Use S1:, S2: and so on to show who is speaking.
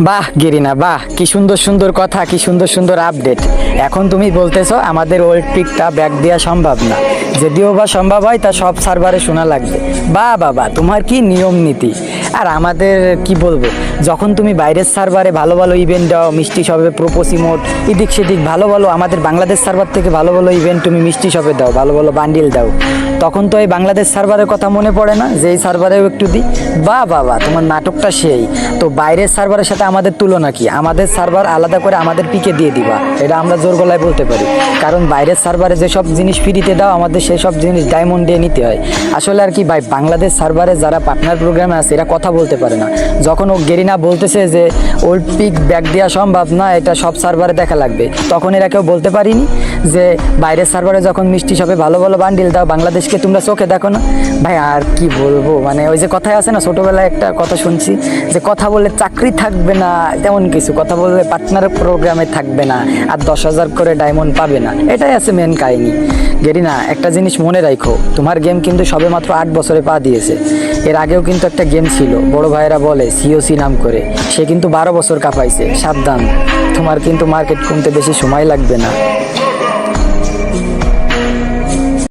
S1: বাহ গেরিনা, বাহ, কি সুন্দর সুন্দর কথা, কি সুন্দর সুন্দর আপডেট। এখন তুমি বলতেছো আমাদের ওল্ড পিকটা ব্যাক দেওয়া সম্ভব না, যদিও বা সম্ভব হয় তা সব সার্ভারে শোনা লাগবে। বাহ বাবা, তোমার কি নিয়ম নীতি। আর আমাদের কি বলবো, যখন তুমি বাইরের সার্ভারে ভালো ভালো ইভেন্ট দাও, মিষ্টি শপে প্রোপোস ইমোট এদিক সেদিক ভালো ভালো, আমাদের বাংলাদেশ সার্ভার থেকে ভালো ভালো ইভেন্ট তুমি মিষ্টি শপে দাও, ভালো ভালো বান্ডিল দাও, তখন তো এই বাংলাদেশ সার্ভারের কথা মনে পড়ে না যে এই সার্ভারেও একটু দিই। বাহ বাবা, তোমার নাটকটা সেই। তো বাইরের সার্ভারের সাথে আমাদের তুলনা কি? আমাদের সার্ভার আলাদা করে আমাদের পিকে দিয়ে দিবা, এটা আমরা জোর গলায় বলতে পারি। কারণ বাইরের সার্ভারে যেসব জিনিস ফ্রিতে দাও, আমাদের সেই সব জিনিস ডায়মন্ড দিয়ে নিতে হয়। আসলে আর কি ভাই, বাংলাদেশ সার্ভারে যারা পার্টনার প্রোগ্রামে আছে এরা কথা বলতে পারে না। যখন ও গেরিনা বলতেছে যে ওল্ড পিক ব্যাক দেওয়া সম্ভব না, এটা সব সার্ভারে দেখা লাগবে, তখন এরা কেউ বলতে পারিনি যে বাইরের সার্ভারে যখন মিষ্টি শপে ভালো ভালো বান্ডিল দাও, বাংলাদেশকে তোমরা চোখে দেখো না। ভাই আর কি বলবো, মানে ওই যে কথায় আছে না, ছোটবেলায় একটা কথা শুনছি যে কথা বললে চাকরি থাকবে না, তেমন কিছু কথা বললে পার্টনার প্রোগ্রামে থাকবে না, আর 10,000 করে ডায়মন্ড পাবে না, এটাই আছে মেন কাহিনী। গেরিনা, একটা জিনিস মনে রাখো, তোমার গেম কিন্তু সবে মাত্র 8 বছরে পা দিয়েছে। এর আগেও কিন্তু একটা গেম ছিল, বড় ভাইয়েরা বলে সিওসি নাম করে, সে কিন্তু 12 বছর কাঁপাইছে। সাবধান, তোমার কিন্তু মার্কেট কমতে বেশি সময় লাগবে না।